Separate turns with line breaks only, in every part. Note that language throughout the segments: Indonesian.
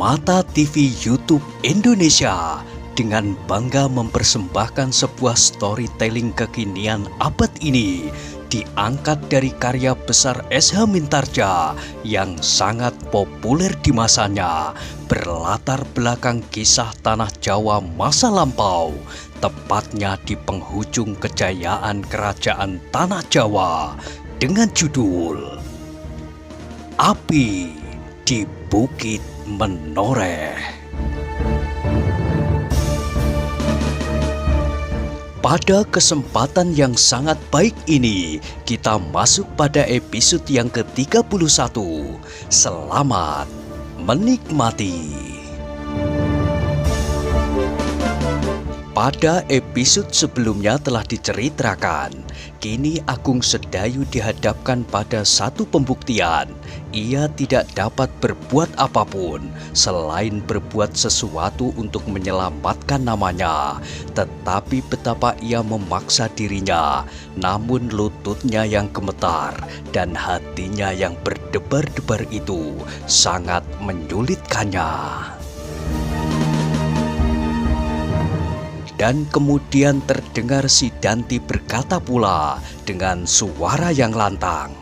Mata TV YouTube Indonesia dengan bangga mempersembahkan sebuah storytelling kekinian abad ini diangkat dari karya besar S.H. Mintardja yang sangat populer di masanya, berlatar belakang kisah tanah Jawa masa lampau, tepatnya di penghujung kejayaan kerajaan tanah Jawa dengan judul Api di Bukit Menoreh. Pada kesempatan yang sangat baik ini, kita masuk pada episode yang ke-31. Selamat menikmati. Pada episode sebelumnya telah diceritakan, kini Agung Sedayu dihadapkan pada satu pembuktian. Ia tidak dapat berbuat apapun selain berbuat sesuatu untuk menyelamatkan namanya. Tetapi betapa ia memaksa dirinya, namun lututnya yang gemetar dan hatinya yang berdebar-debar itu sangat menyulitkannya. Dan kemudian terdengar si Danti berkata pula dengan suara yang lantang,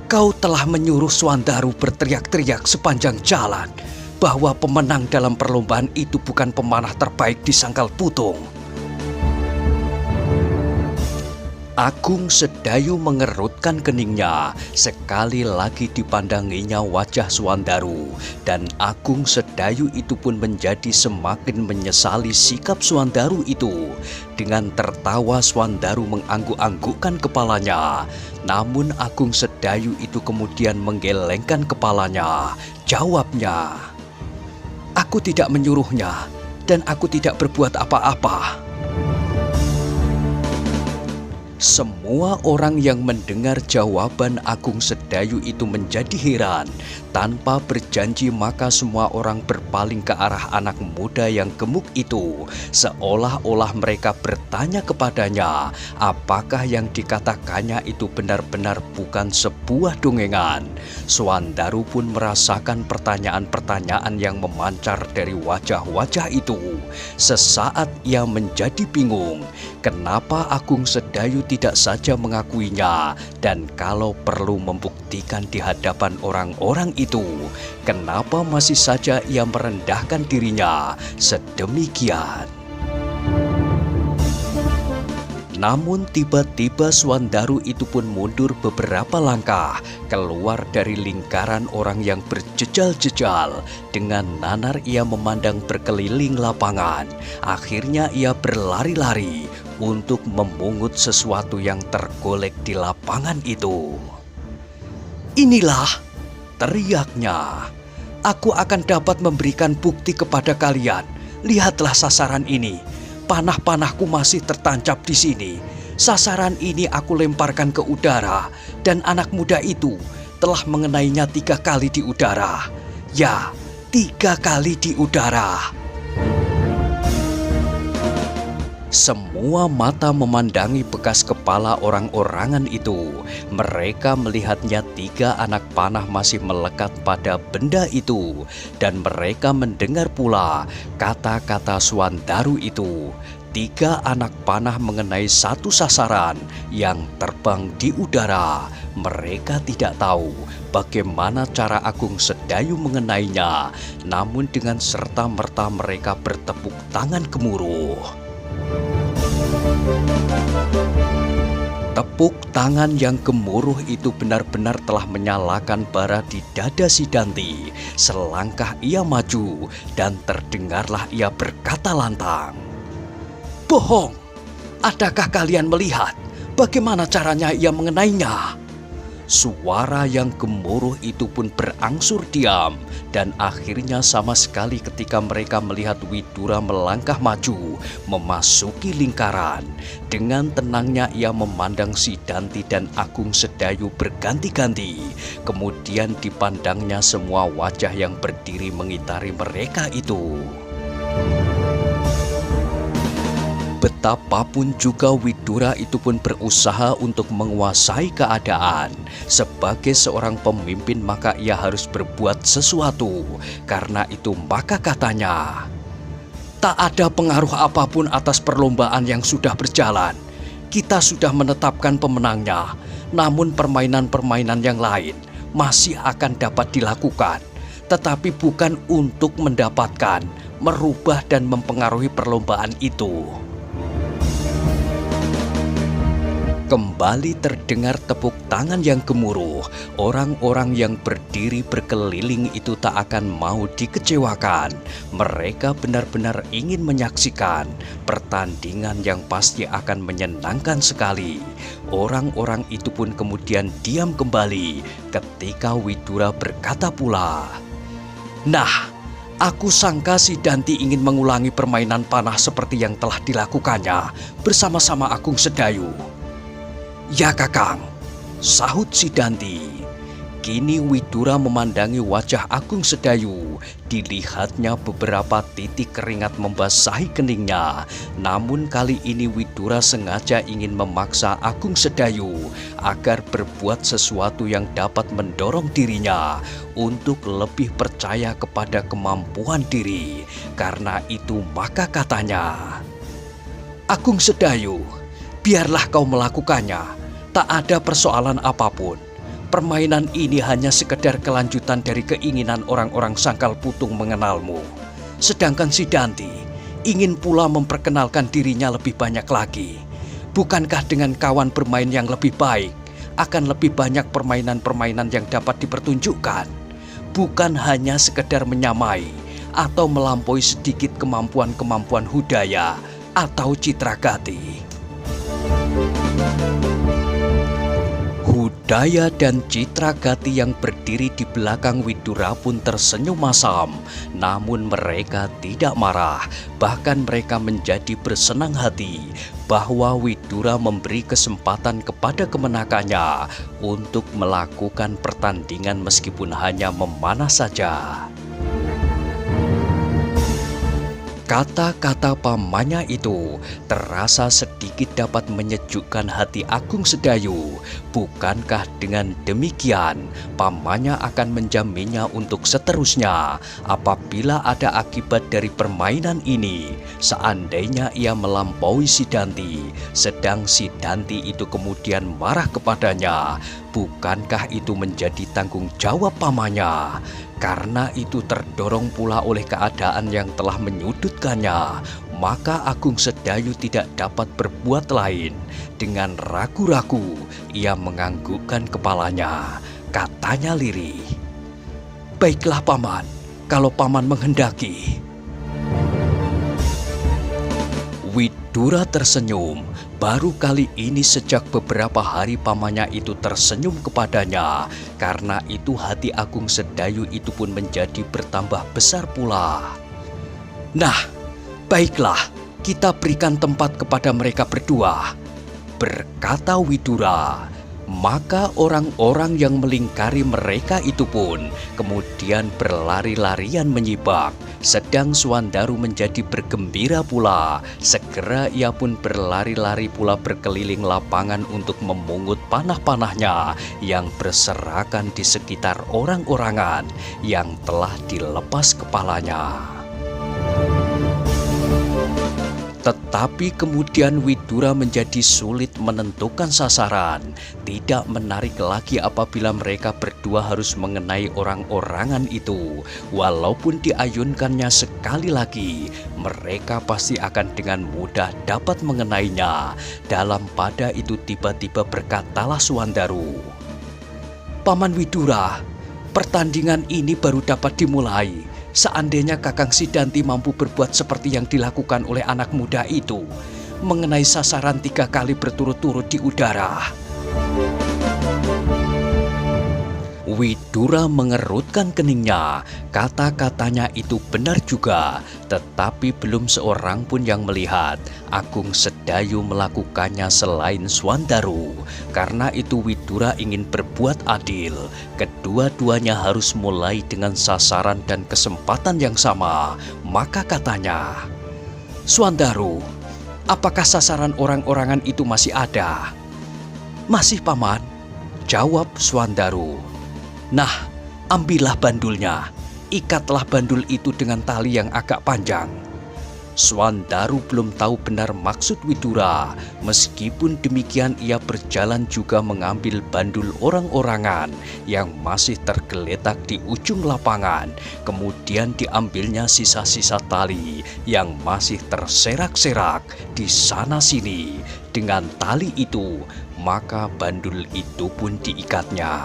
"Kau telah menyuruh Swandaru berteriak-teriak sepanjang jalan bahwa pemenang dalam perlombaan itu bukan pemanah terbaik di Sangkal Putung." Agung Sedayu mengerutkan keningnya, sekali lagi dipandanginya wajah Swandaru, dan Agung Sedayu itu pun menjadi semakin menyesali sikap Swandaru itu. Dengan tertawa Swandaru mengangguk-anggukkan kepalanya, namun Agung Sedayu itu kemudian menggelengkan kepalanya. Jawabnya, "Aku tidak menyuruhnya dan aku tidak berbuat apa-apa." Semua orang yang mendengar jawaban Agung Sedayu itu menjadi heran. Tanpa berjanji maka semua orang berpaling ke arah anak muda yang gemuk itu, seolah-olah mereka bertanya kepadanya apakah yang dikatakannya itu benar-benar bukan sebuah dongengan. Swandaru pun merasakan pertanyaan-pertanyaan yang memancar dari wajah-wajah itu. Sesaat ia menjadi bingung, kenapa Agung Sedayu tidak saja mengakuinya, dan kalau perlu membuktikan di hadapan orang-orang itu, kenapa masih saja ia merendahkan dirinya sedemikian. Namun tiba-tiba Swandaru itu pun mundur beberapa langkah, keluar dari lingkaran orang yang berjejal-jejal. Dengan nanar ia memandang berkeliling lapangan. Akhirnya ia berlari-lari untuk memungut sesuatu yang tergolek di lapangan itu. "Inilah," teriaknya, "aku akan dapat memberikan bukti kepada kalian. Lihatlah sasaran ini. Panah-panahku masih tertancap di sini. Sasaran ini aku lemparkan ke udara, dan anak muda itu telah mengenainya 3 kali di udara. Ya, 3 kali di udara." Semua mata memandangi bekas kepala orang-orangan itu. Mereka melihatnya 3 anak panah masih melekat pada benda itu. Dan mereka mendengar pula kata-kata Swandaru itu. 3 anak panah mengenai satu sasaran yang terbang di udara. Mereka tidak tahu bagaimana cara Agung Sedayu mengenainya. Namun dengan serta-merta mereka bertepuk tangan gemuruh. Tepuk tangan yang gemuruh itu benar-benar telah menyalakan bara di dada si Danti. Selangkah ia maju dan terdengarlah ia berkata lantang, "Bohong! Adakah kalian melihat bagaimana caranya ia mengenainya?" Suara yang gemuruh itu pun berangsur diam, dan akhirnya sama sekali ketika mereka melihat Widura melangkah maju memasuki lingkaran. Dengan tenangnya ia memandang si Danti dan Agung Sedayu berganti-ganti. Kemudian dipandangnya semua wajah yang berdiri mengitari mereka itu. Betapapun juga Widura itu pun berusaha untuk menguasai keadaan. Sebagai seorang pemimpin maka ia harus berbuat sesuatu. Karena itu maka katanya, tak ada pengaruh apapun atas perlombaan yang sudah berjalan. Kita sudah menetapkan pemenangnya, namun permainan-permainan yang lain masih akan dapat dilakukan. Tetapi bukan untuk mendapatkan, merubah dan mempengaruhi perlombaan itu. Kembali terdengar tepuk tangan yang gemuruh. Orang-orang yang berdiri berkeliling itu tak akan mau dikecewakan. Mereka benar-benar ingin menyaksikan pertandingan yang pasti akan menyenangkan sekali. Orang-orang itu pun kemudian diam kembali ketika Widura berkata pula, "Nah, aku sangka si Danti ingin mengulangi permainan panah seperti yang telah dilakukannya bersama-sama Agung Sedayu." "Ya Kakang," sahut si Danti. Kini Widura memandangi wajah Agung Sedayu. Dilihatnya beberapa titik keringat membasahi keningnya. Namun kali ini Widura sengaja ingin memaksa Agung Sedayu agar berbuat sesuatu yang dapat mendorong dirinya untuk lebih percaya kepada kemampuan diri. Karena itu maka katanya, "Agung Sedayu, biarlah kau melakukannya. Tak ada persoalan apapun. Permainan ini hanya sekedar kelanjutan dari keinginan orang-orang Sangkal Putung mengenalmu. Sedangkan si Danti ingin pula memperkenalkan dirinya lebih banyak lagi. Bukankah dengan kawan bermain yang lebih baik, akan lebih banyak permainan-permainan yang dapat dipertunjukkan? Bukan hanya sekedar menyamai atau melampaui sedikit kemampuan-kemampuan Hudaya atau Citragati." Hudaya dan Citragati yang berdiri di belakang Widura pun tersenyum masam. Namun mereka tidak marah. Bahkan mereka menjadi bersenang hati bahwa Widura memberi kesempatan kepada kemenakannya untuk melakukan pertandingan meskipun hanya memanah saja. Kata-kata pamannya itu terasa sedikit dapat menyejukkan hati Agung Sedayu. Bukankah dengan demikian pamannya akan menjaminnya untuk seterusnya apabila ada akibat dari permainan ini? Seandainya ia melampaui si Danti, sedang si Danti itu kemudian marah kepadanya, bukankah itu menjadi tanggung jawab pamannya? Karena itu terdorong pula oleh keadaan yang telah menyudutkannya, maka Agung Sedayu tidak dapat berbuat lain. Dengan ragu-ragu, ia menganggukkan kepalanya. Katanya lirih, "Baiklah Paman, kalau Paman menghendaki." Widura tersenyum. Baru kali ini sejak beberapa hari pamannya itu tersenyum kepadanya. Karena itu hati Agung Sedayu itu pun menjadi bertambah besar pula. "Nah, baiklah, kita berikan tempat kepada mereka berdua," berkata Widura. Maka orang-orang yang melingkari mereka itu pun kemudian berlari-larian menyibak. Sedang Swandaru menjadi bergembira pula. Segera ia pun berlari-lari pula berkeliling lapangan untuk memungut panah-panahnya yang berserakan di sekitar orang-orangan yang telah dilepas kepalanya. Tetapi kemudian Widura menjadi sulit menentukan sasaran. Tidak menarik lagi apabila mereka berdua harus mengenai orang-orangan itu. Walaupun diayunkannya sekali lagi, mereka pasti akan dengan mudah dapat mengenainya. Dalam pada itu tiba-tiba berkatalah Swandaru, "Paman Widura, pertandingan ini baru dapat dimulai. Seandainya Kakang Sidanti mampu berbuat seperti yang dilakukan oleh anak muda itu, mengenai sasaran 3 kali berturut-turut di udara." Widura mengerutkan keningnya. Kata-katanya itu benar juga, tetapi belum seorang pun yang melihat Agung Sedayu melakukannya selain Swandaru. Karena itu Widura ingin berbuat adil. Kedua-duanya harus mulai dengan sasaran dan kesempatan yang sama. Maka katanya, "Swandaru, Apakah sasaran orang-orangan itu masih ada?" "Masih, Paman," jawab Swandaru. "Nah, ambillah bandulnya. Ikatlah bandul itu dengan tali yang agak panjang." Swandaru belum tahu benar maksud Widura. Meskipun demikian ia berjalan juga mengambil bandul orang-orangan yang masih tergeletak di ujung lapangan. Kemudian diambilnya sisa-sisa tali yang masih terserak-serak di sana-sini. Dengan tali itu, maka bandul itu pun diikatnya.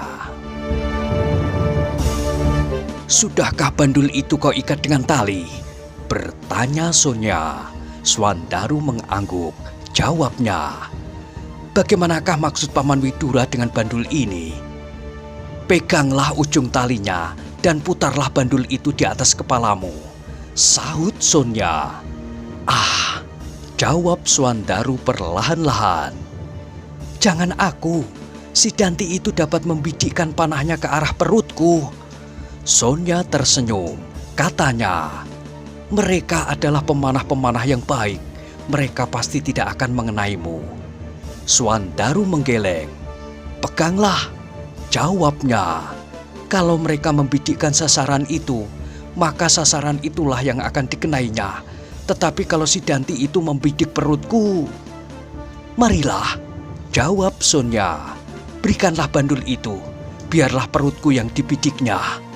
"Sudahkah bandul itu kau ikat dengan tali?" bertanya Sonya. Swandaru mengangguk. Jawabnya, "Bagaimanakah maksud Paman Widura dengan bandul ini?" "Peganglah ujung talinya dan putarlah bandul itu di atas kepalamu," sahut Sonya. "Ah," jawab Swandaru perlahan-lahan. "Jangan aku, si Danti itu dapat membidikkan panahnya ke arah perutku." Sonya tersenyum. Katanya, "Mereka adalah pemanah-pemanah yang baik. Mereka pasti tidak akan mengenaimu." Swandaru menggeleng. "Peganglah," jawabnya. "Kalau mereka membidikkan sasaran itu, maka sasaran itulah yang akan dikenainya. Tetapi kalau si Danti itu membidik perutku..." "Marilah," jawab Sonya. "Berikanlah bandul itu, biarlah perutku yang dibidiknya."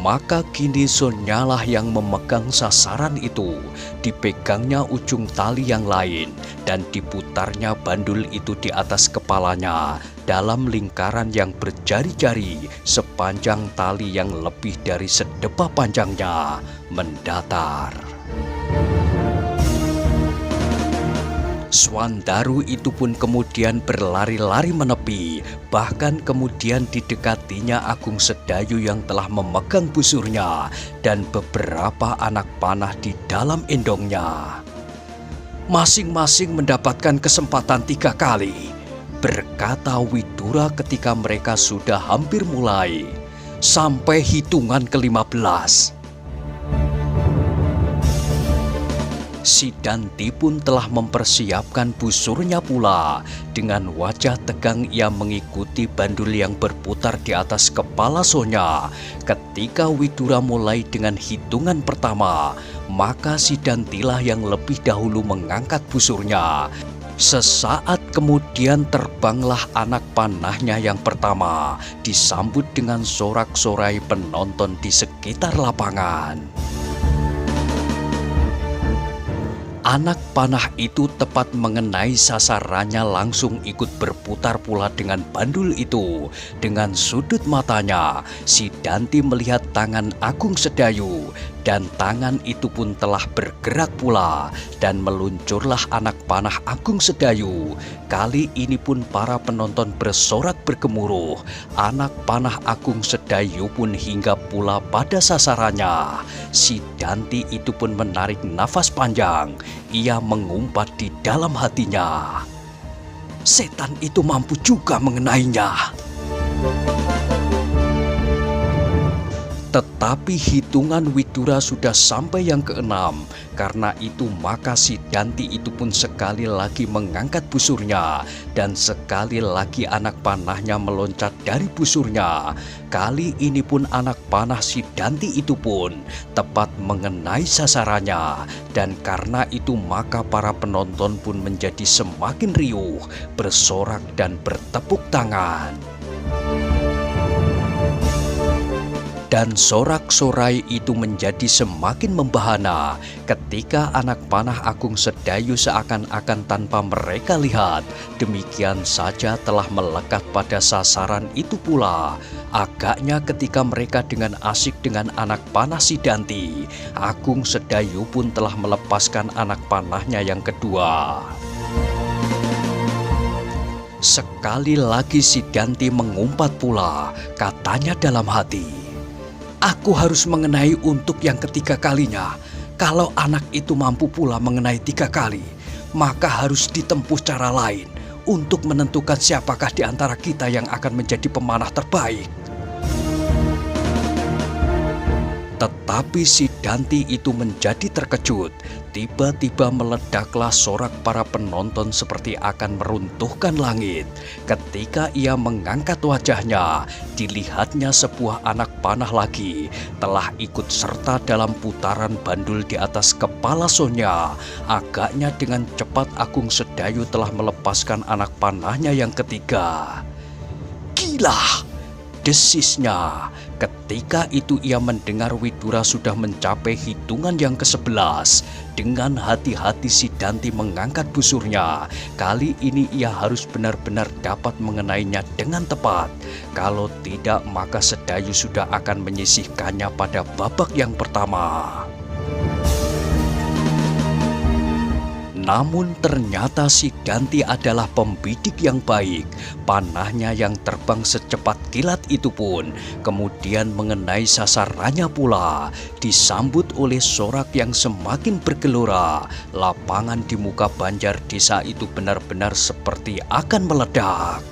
Maka kini Sonyalah yang memegang sasaran itu. Dipegangnya ujung tali yang lain dan diputarnya bandul itu di atas kepalanya dalam lingkaran yang berjari-jari sepanjang tali yang lebih dari sedepah panjangnya mendatar. Swandaru itu pun kemudian berlari-lari menepi, bahkan kemudian didekatinya Agung Sedayu yang telah memegang busurnya dan beberapa anak panah di dalam endongnya. "Masing-masing mendapatkan kesempatan 3 kali," berkata Widura ketika mereka sudah hampir mulai, "sampai hitungan ke-15. Si Danti pun telah mempersiapkan busurnya pula. Dengan wajah tegang ia mengikuti bandul yang berputar di atas kepala Sonya. Ketika Widura mulai dengan hitungan pertama, maka si Dantilah yang lebih dahulu mengangkat busurnya. Sesaat kemudian terbanglah anak panahnya yang pertama, disambut dengan sorak-sorai penonton di sekitar lapangan. Anak panah itu tepat mengenai sasarannya, langsung ikut berputar pula dengan bandul itu. Dengan sudut matanya, si Danti melihat tangan Agung Sedayu, dan tangan itu pun telah bergerak pula, dan meluncurlah anak panah Agung Sedayu. Kali ini pun para penonton bersorak bergemuruh. Anak panah Agung Sedayu pun hinggap pula pada sasarannya. Si Danti itu pun menarik nafas panjang. Ia mengumpat di dalam hatinya, "Setan itu mampu juga mengenainya." Tetapi hitungan Widura sudah sampai yang ke-6. Karena itu maka si Danti itu pun sekali lagi mengangkat busurnya. Dan sekali lagi anak panahnya meloncat dari busurnya. Kali ini pun anak panah si Danti itu pun tepat mengenai sasarannya. Dan karena itu maka para penonton pun menjadi semakin riuh, bersorak dan bertepuk tangan. Dan sorak-sorai itu menjadi semakin membahana ketika anak panah Agung Sedayu seakan-akan tanpa mereka lihat, demikian saja telah melekat pada sasaran itu pula. Agaknya ketika mereka dengan asik dengan anak panah si Danti, Agung Sedayu pun telah melepaskan anak panahnya yang kedua. Sekali lagi si Danti mengumpat pula, katanya dalam hati, "Aku harus mengenai untuk yang ketiga kalinya. Kalau anak itu mampu pula mengenai 3 kali, maka harus ditempuh cara lain untuk menentukan siapakah di antara kita yang akan menjadi pemanah terbaik." Tetapi si Danti itu menjadi terkejut. Tiba-tiba meledaklah sorak para penonton seperti akan meruntuhkan langit. Ketika ia mengangkat wajahnya, dilihatnya sebuah anak panah lagi telah ikut serta dalam putaran bandul di atas kepala Sonya. Agaknya dengan cepat Agung Sedayu telah melepaskan anak panahnya yang ketiga. "Gila!" desisnya. Ketika itu ia mendengar Widura sudah mencapai hitungan yang ke-11. Dengan hati-hati si Danti mengangkat busurnya. Kali ini ia harus benar-benar dapat mengenainya dengan tepat. Kalau tidak, maka Sedayu sudah akan menyisihkannya pada babak yang pertama. Namun ternyata si Danti adalah pembidik yang baik. Panahnya yang terbang secepat kilat itu pun kemudian mengenai sasarannya pula. Disambut oleh sorak yang semakin bergelora. Lapangan di muka Banjar Desa itu benar-benar seperti akan meledak.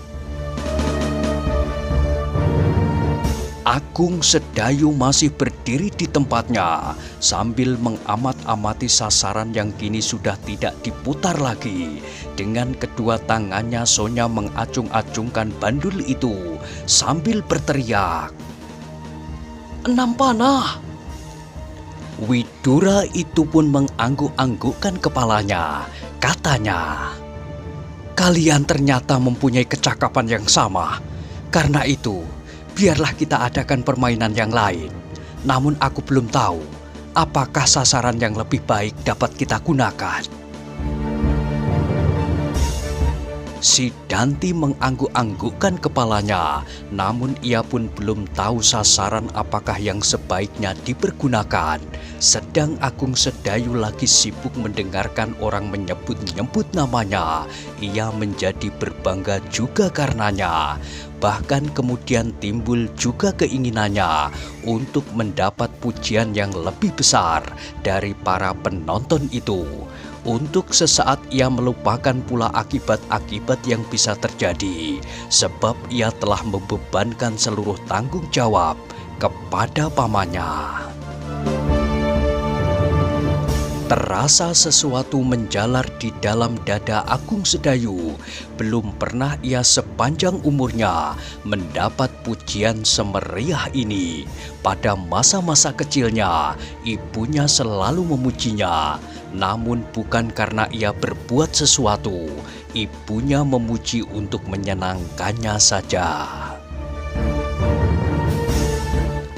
Agung Sedayu masih berdiri di tempatnya sambil mengamat-amati sasaran yang kini sudah tidak diputar lagi. Dengan kedua tangannya Sonya mengacung-acungkan bandul itu sambil berteriak, "6 panah!" Widura itu pun mengangguk-anggukkan kepalanya. Katanya, "Kalian ternyata mempunyai kecakapan yang sama. Karena itu, biarlah kita adakan permainan yang lain. Namun aku belum tahu apakah sasaran yang lebih baik dapat kita gunakan." Si Danti mengangguk-anggukkan kepalanya, namun ia pun belum tahu sasaran apakah yang sebaiknya dipergunakan. Sedang Agung Sedayu lagi sibuk mendengarkan orang menyebut-nyebut namanya. Ia menjadi berbangga juga karenanya. Bahkan kemudian timbul juga keinginannya untuk mendapat pujian yang lebih besar dari para penonton itu. Untuk sesaat ia melupakan pula akibat-akibat yang bisa terjadi, sebab ia telah membebankan seluruh tanggung jawab kepada pamannya. Terasa sesuatu menjalar di dalam dada Agung Sedayu. Belum pernah ia sepanjang umurnya mendapat pujian semeriah ini. Pada masa-masa kecilnya, ibunya selalu memujinya. Namun bukan karena ia berbuat sesuatu. Ibunya memuji untuk menyenangkannya saja.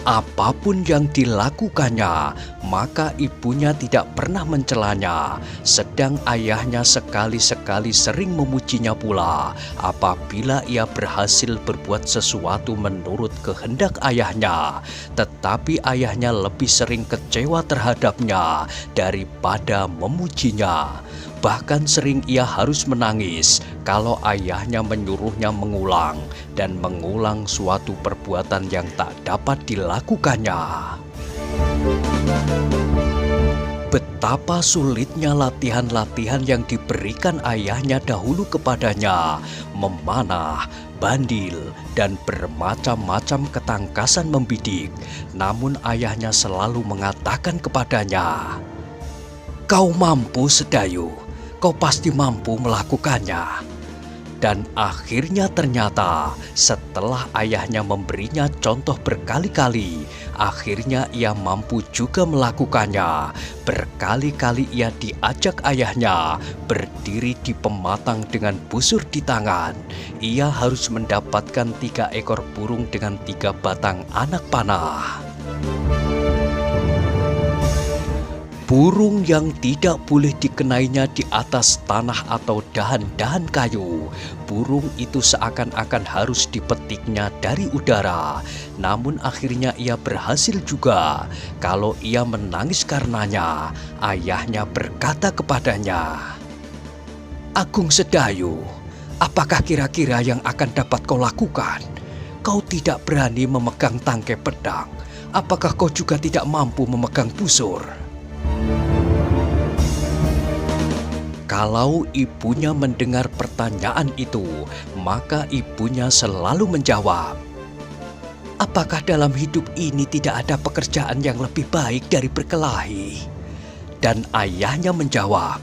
Apapun yang dilakukannya, maka ibunya tidak pernah mencelanya. Sedang ayahnya sekali-sekali sering memujinya pula apabila ia berhasil berbuat sesuatu menurut kehendak ayahnya. Tetapi ayahnya lebih sering kecewa terhadapnya daripada memujinya. Bahkan sering ia harus menangis kalau ayahnya menyuruhnya mengulang dan mengulang suatu perbuatan yang tak dapat dilakukannya. Betapa sulitnya latihan-latihan yang diberikan ayahnya dahulu kepadanya, memanah, bandil, dan bermacam-macam ketangkasan membidik. Namun ayahnya selalu mengatakan kepadanya, "Kau mampu, Sedayu. Kau pasti mampu melakukannya." Dan akhirnya ternyata setelah ayahnya memberinya contoh berkali-kali, akhirnya ia mampu juga melakukannya. Berkali-kali ia diajak ayahnya berdiri di pematang dengan busur di tangan. Ia harus mendapatkan 3 ekor burung dengan 3 batang anak panah. Burung yang tidak boleh dikenainya di atas tanah atau dahan-dahan kayu. Burung itu seakan-akan harus dipetiknya dari udara. Namun akhirnya ia berhasil juga. Kalau ia menangis karenanya, ayahnya berkata kepadanya, "Agung Sedayu, apakah kira-kira yang akan dapat kau lakukan? Kau tidak berani memegang tangkai pedang. Apakah kau juga tidak mampu memegang busur?" Kalau ibunya mendengar pertanyaan itu, maka ibunya selalu menjawab, Apakah dalam hidup ini tidak ada pekerjaan yang lebih baik dari berkelahi? Dan ayahnya menjawab,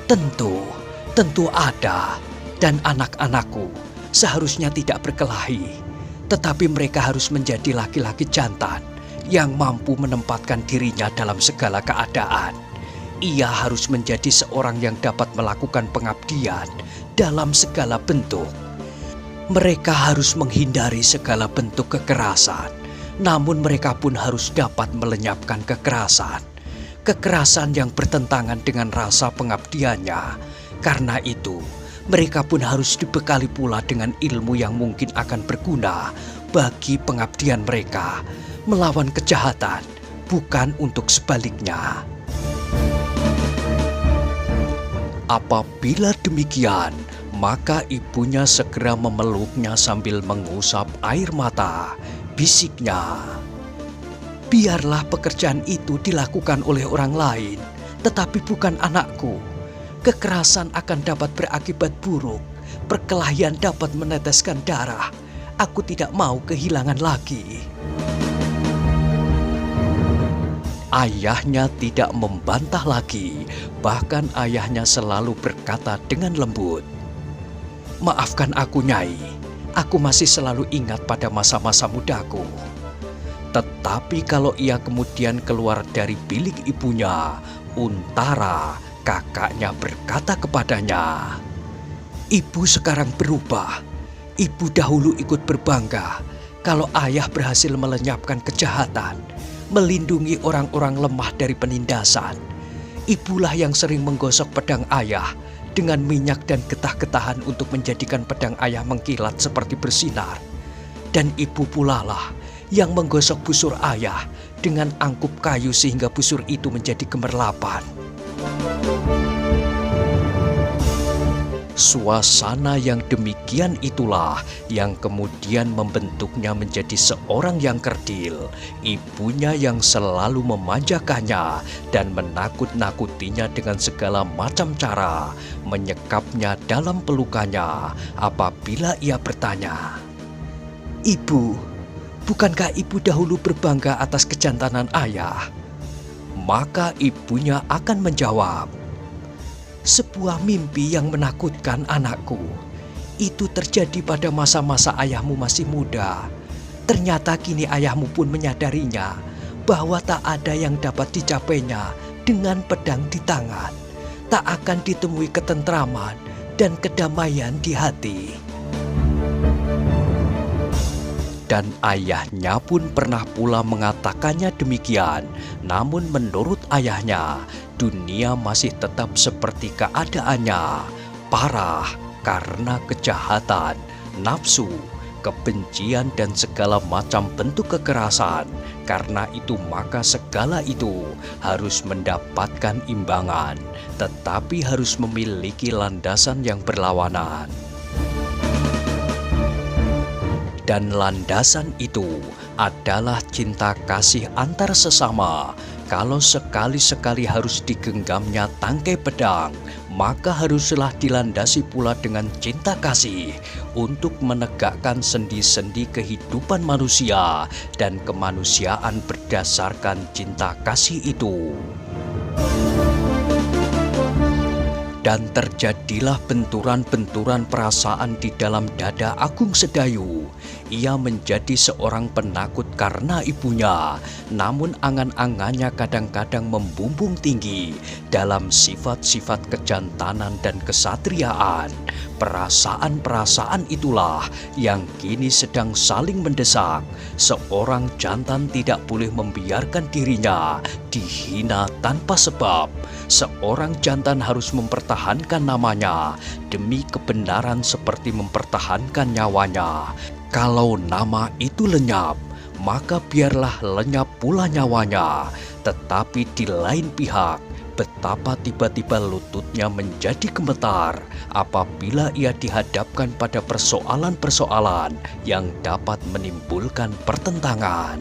tentu, tentu ada. Dan anak-anakku seharusnya tidak berkelahi. Tetapi mereka harus menjadi laki-laki jantan yang mampu menempatkan dirinya dalam segala keadaan. Ia harus menjadi seorang yang dapat melakukan pengabdian dalam segala bentuk. Mereka harus menghindari segala bentuk kekerasan, namun mereka pun harus dapat melenyapkan kekerasan. Kekerasan yang bertentangan dengan rasa pengabdiannya. Karena itu, mereka pun harus dibekali pula dengan ilmu yang mungkin akan berguna bagi pengabdian mereka, melawan kejahatan, bukan untuk sebaliknya. Apabila demikian, maka ibunya segera memeluknya sambil mengusap air mata. Bisiknya, biarlah pekerjaan itu dilakukan oleh orang lain, tetapi bukan anakku. Kekerasan akan dapat berakibat buruk. Perkelahian dapat meneteskan darah. Aku tidak mau kehilangan lagi. Ayahnya tidak membantah lagi. Bahkan ayahnya selalu berkata dengan lembut, "Maafkan aku, Nyai. Aku masih selalu ingat pada masa-masa mudaku." Tetapi kalau ia kemudian keluar dari bilik ibunya, Untara, kakaknya berkata kepadanya, "Ibu sekarang berubah. Ibu dahulu ikut berbangga kalau ayah berhasil melenyapkan kejahatan, melindungi orang-orang lemah dari penindasan. Ibulah yang sering menggosok pedang ayah dengan minyak dan getah-getahan untuk menjadikan pedang ayah mengkilat seperti bersinar. Dan ibu pula lah yang menggosok busur ayah dengan angkup kayu sehingga busur itu menjadi gemerlapan." Suasana yang demikian itulah yang kemudian membentuknya menjadi seorang yang kerdil. Ibunya yang selalu memanjakannya dan menakut-nakutinya dengan segala macam cara, menyekapnya dalam pelukannya apabila ia bertanya, "Ibu, bukankah ibu dahulu berbangga atas kejantanan ayah?" Maka ibunya akan menjawab, "Sebuah mimpi yang menakutkan, anakku. Itu terjadi pada masa-masa ayahmu masih muda. Ternyata kini ayahmu pun menyadarinya bahwa tak ada yang dapat dicapainya dengan pedang di tangan. Tak akan ditemui ketentraman dan kedamaian di hati." Dan ayahnya pun pernah pula mengatakannya demikian. Namun menurut ayahnya, dunia masih tetap seperti keadaannya, parah karena kejahatan, nafsu, kebencian dan segala macam bentuk kekerasan. Karena itu maka segala itu harus mendapatkan imbangan, tetapi harus memiliki landasan yang berlawanan. Dan landasan itu adalah cinta kasih antar sesama. Kalau sekali-sekali harus digenggamnya tangkai pedang, maka haruslah dilandasi pula dengan cinta kasih untuk menegakkan sendi-sendi kehidupan manusia dan kemanusiaan berdasarkan cinta kasih itu. Dan terjadilah benturan-benturan perasaan di dalam dada Agung Sedayu. Ia menjadi seorang penakut karena ibunya, namun angan-angannya kadang-kadang membumbung tinggi dalam sifat-sifat kejantanan dan kesatriaan. Perasaan-perasaan itulah yang kini sedang saling mendesak. Seorang jantan tidak boleh membiarkan dirinya dihina tanpa sebab. Seorang jantan harus mempertahankan namanya demi kebenaran seperti mempertahankan nyawanya. Kalau nama itu lenyap, maka biarlah lenyap pula nyawanya. Tetapi di lain pihak, betapa tiba-tiba lututnya menjadi gemetar apabila ia dihadapkan pada persoalan-persoalan yang dapat menimbulkan pertentangan.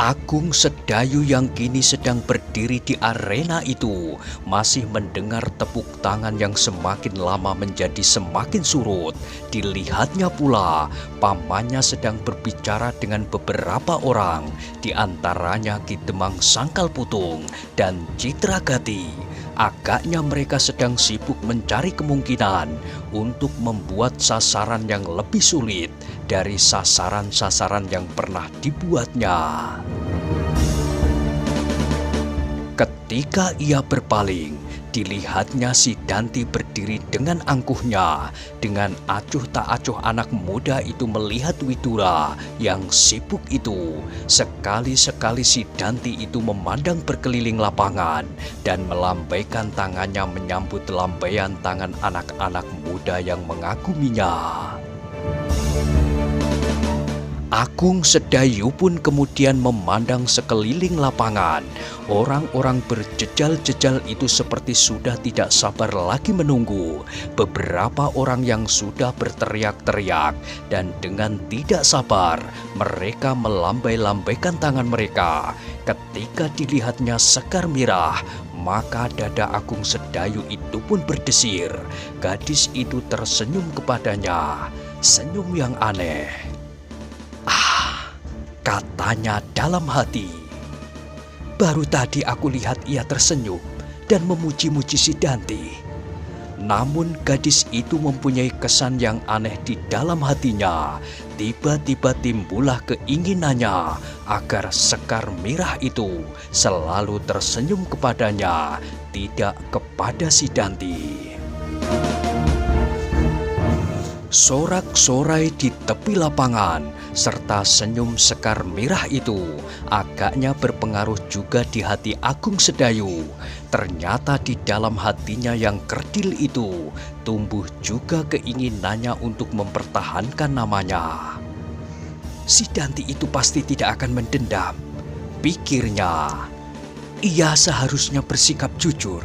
Agung Sedayu yang kini sedang berdiri di arena itu masih mendengar tepuk tangan yang semakin lama menjadi semakin surut. Dilihatnya pula pamannya sedang berbicara dengan beberapa orang, di antaranya Ki Demang Sangkal Putung dan Citragati. Agaknya mereka sedang sibuk mencari kemungkinan untuk membuat sasaran yang lebih sulit dari sasaran-sasaran yang pernah dibuatnya. Ketika ia berpaling, dilihatnya si Danti berdiri dengan angkuhnya. Dengan acuh tak acuh anak muda itu melihat Widura yang sibuk itu. Sekali-sekali si Danti itu memandang berkeliling lapangan dan melambaikan tangannya menyambut lambaian tangan anak-anak muda yang mengaguminya. Agung Sedayu pun kemudian memandang sekeliling lapangan. Orang-orang berjejal-jejal itu seperti sudah tidak sabar lagi menunggu. Beberapa orang yang sudah berteriak-teriak dan dengan tidak sabar mereka melambai-lambaikan tangan mereka. Ketika dilihatnya Sekar Mirah, maka dada Agung Sedayu itu pun berdesir. Gadis itu tersenyum kepadanya, senyum yang aneh. Katanya dalam hati, baru tadi aku lihat ia tersenyum dan memuji-muji si Danti. Namun gadis itu mempunyai kesan yang aneh di dalam hatinya. Tiba-tiba timbullah keinginannya agar Sekar Mirah itu selalu tersenyum kepadanya, tidak kepada si Danti. Sorak-sorai di tepi lapangan serta senyum Sekar Mirah itu agaknya berpengaruh juga di hati Agung Sedayu. Ternyata di dalam hatinya yang kerdil itu tumbuh juga keinginannya untuk mempertahankan namanya. Si Danti itu pasti tidak akan mendendam, pikirnya. Ia seharusnya bersikap jujur,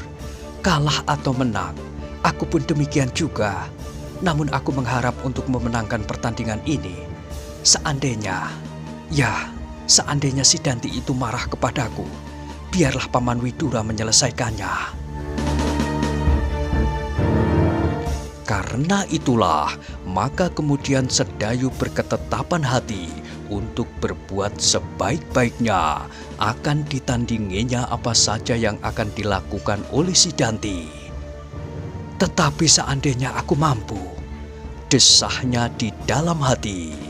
kalah atau menang, aku pun demikian juga. Namun aku mengharap untuk memenangkan pertandingan ini. Seandainya si Danti itu marah kepadaku, biarlah Paman Widura menyelesaikannya. Karena itulah, maka kemudian Sedayu berketetapan hati untuk berbuat sebaik-baiknya. Akan ditandinginya apa saja yang akan dilakukan oleh si Danti. Tetapi seandainya aku mampu, desahnya di dalam hati.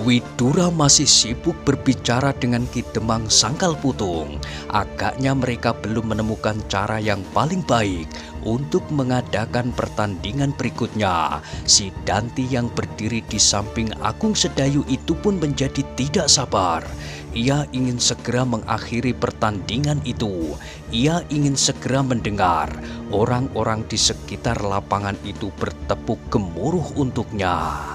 Widura masih sibuk berbicara dengan Ki Demang Sangkal Putung. Agaknya mereka belum menemukan cara yang paling baik untuk mengadakan pertandingan berikutnya. Si Danti yang berdiri di samping Agung Sedayu itu pun menjadi tidak sabar. Ia ingin segera mengakhiri pertandingan itu. Ia ingin segera mendengar orang-orang di sekitar lapangan itu bertepuk gemuruh untuknya.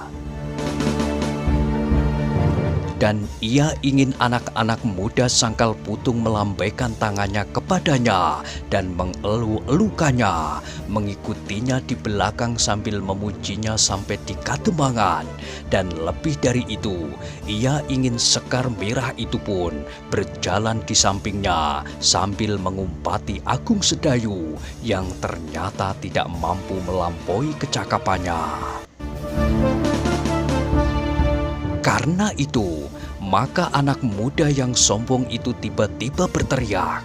Dan ia ingin anak-anak muda Sangkal Putung melambaikan tangannya kepadanya dan mengeluh-elukannya, mengikutinya di belakang sambil memujinya sampai di kademangan. Dan lebih dari itu, ia ingin Sekar Mirah itu pun berjalan di sampingnya sambil mengumpati Agung Sedayu yang ternyata tidak mampu melampaui kecakapannya. Karena itu, maka anak muda yang sombong itu tiba-tiba berteriak,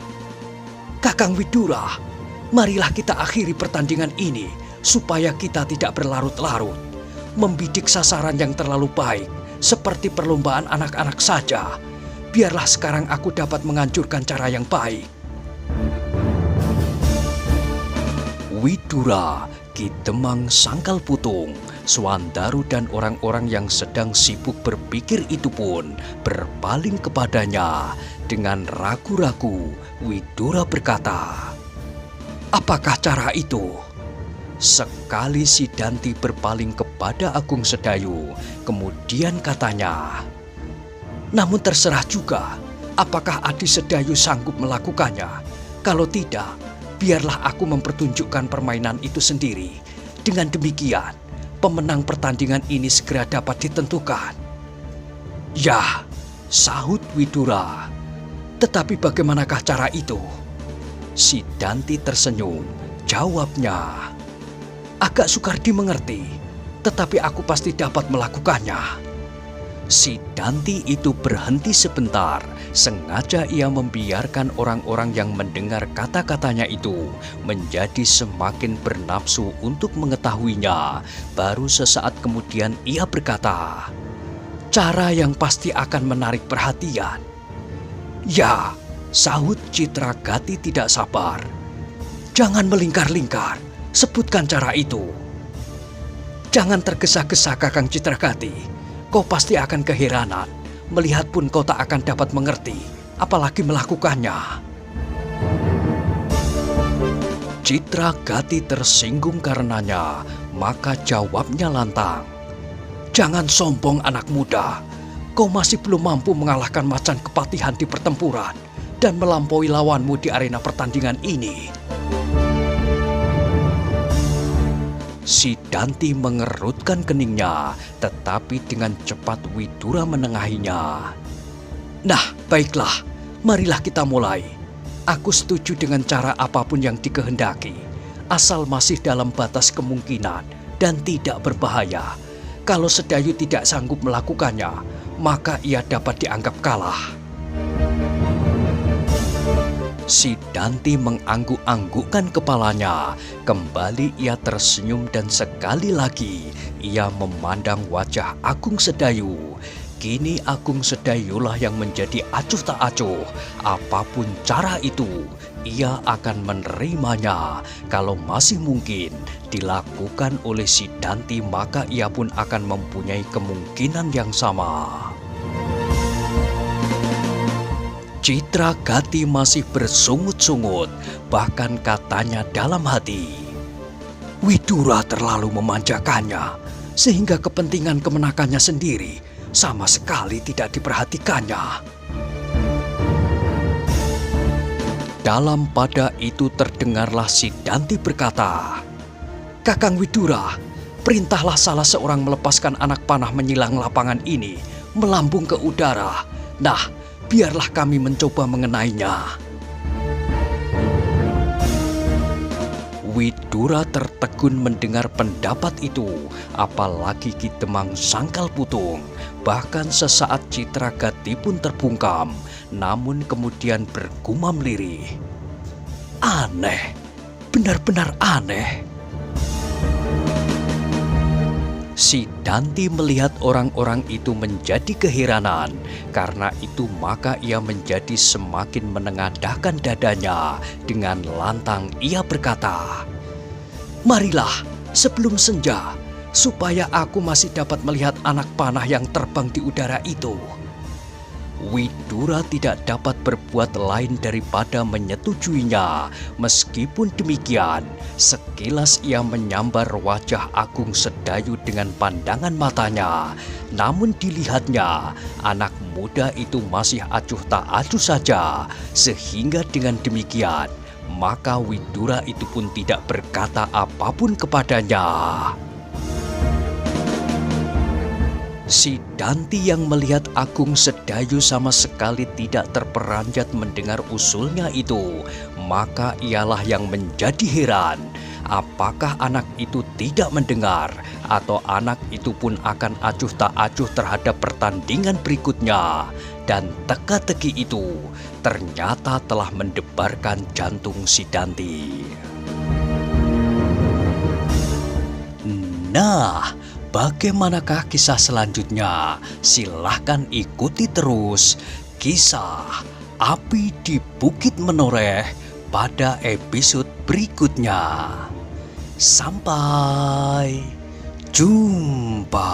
"Kakang Widura, marilah kita akhiri pertandingan ini supaya kita tidak berlarut-larut, membidik sasaran yang terlalu baik seperti perlombaan anak-anak saja. Biarlah sekarang aku dapat menganjurkan cara yang baik." Widura, Ki Demang Sangkal Putung, Swandaru dan orang-orang yang sedang sibuk berpikir itu pun berpaling kepadanya. Dengan ragu-ragu, Widura berkata, "Apakah cara itu?" Sekali si Danti berpaling kepada Agung Sedayu, kemudian katanya, "Namun terserah juga, apakah Adi Sedayu sanggup melakukannya? Kalau tidak, biarlah aku mempertunjukkan permainan itu sendiri. Dengan demikian, pemenang pertandingan ini segera dapat ditentukan." "Ya," sahut Widura. "Tetapi bagaimanakah cara itu?" Si Danti tersenyum, jawabnya, "Agak sukar dimengerti, tetapi aku pasti dapat melakukannya." Si Danti itu berhenti sebentar, sengaja ia membiarkan orang-orang yang mendengar kata-katanya itu menjadi semakin bernafsu untuk mengetahuinya. Baru sesaat kemudian ia berkata, "Cara yang pasti akan menarik perhatian." "Ya," sahut Citragati tidak sabar. "Jangan melingkar-lingkar, sebutkan cara itu." "Jangan tergesa-gesa, Kakang Citragati. Kau pasti akan keheranan, melihat pun kau tak akan dapat mengerti, apalagi melakukannya." Citragati tersinggung karenanya, maka jawabnya lantang, "Jangan sombong anak muda, kau masih belum mampu mengalahkan macan kepatihan di pertempuran dan melampaui lawanmu di arena pertandingan ini." Si Danti mengerutkan keningnya, tetapi dengan cepat Widura menengahinya. "Nah, baiklah, marilah kita mulai. Aku setuju dengan cara apapun yang dikehendaki, asal masih dalam batas kemungkinan dan tidak berbahaya. Kalau Sedayu tidak sanggup melakukannya, maka ia dapat dianggap kalah." Si Danti mengangguk-anggukkan kepalanya. Kembali ia tersenyum dan sekali lagi ia memandang wajah Agung Sedayu. Kini Agung Sedayulah yang menjadi acuh tak acuh. Apapun cara itu, ia akan menerimanya. Kalau masih mungkin dilakukan oleh si Danti, maka ia pun akan mempunyai kemungkinan yang sama. Citragati masih bersungut-sungut, bahkan katanya dalam hati, "Widura terlalu memanjakannya, sehingga kepentingan kemenakannya sendiri sama sekali tidak diperhatikannya." Dalam pada itu terdengarlah si Danti berkata, "Kakang Widura, perintahlah salah seorang melepaskan anak panah menyilang lapangan ini melambung ke udara. Nah, biarlah kami mencoba mengenainya." Widura tertegun mendengar pendapat itu, apalagi Ki Demang Sangkal Putung. Bahkan sesaat Citragati pun terbungkam, namun kemudian bergumam lirih, "Aneh, benar-benar aneh." Si Danti melihat orang-orang itu menjadi keheranan. Karena itu maka ia menjadi semakin menengadahkan dadanya. Dengan lantang ia berkata, "Marilah sebelum senja, supaya aku masih dapat melihat anak panah yang terbang di udara itu." Widura tidak dapat berbuat lain daripada menyetujuinya. Meskipun demikian, sekilas ia menyambar wajah Agung Sedayu dengan pandangan matanya. Namun dilihatnya, anak muda itu masih acuh tak acuh saja. Sehingga dengan demikian, maka Widura itu pun tidak berkata apapun kepadanya. Si Danti yang melihat Agung Sedayu sama sekali tidak terperanjat mendengar usulnya itu, maka ialah yang menjadi heran. Apakah anak itu tidak mendengar, atau anak itu pun akan acuh tak acuh terhadap pertandingan berikutnya? Dan teka-teki itu ternyata telah mendebarkan jantung si Danti. Nah, bagaimanakah kisah selanjutnya? Silahkan ikuti terus kisah Api di Bukit Menoreh pada episode berikutnya. Sampai jumpa.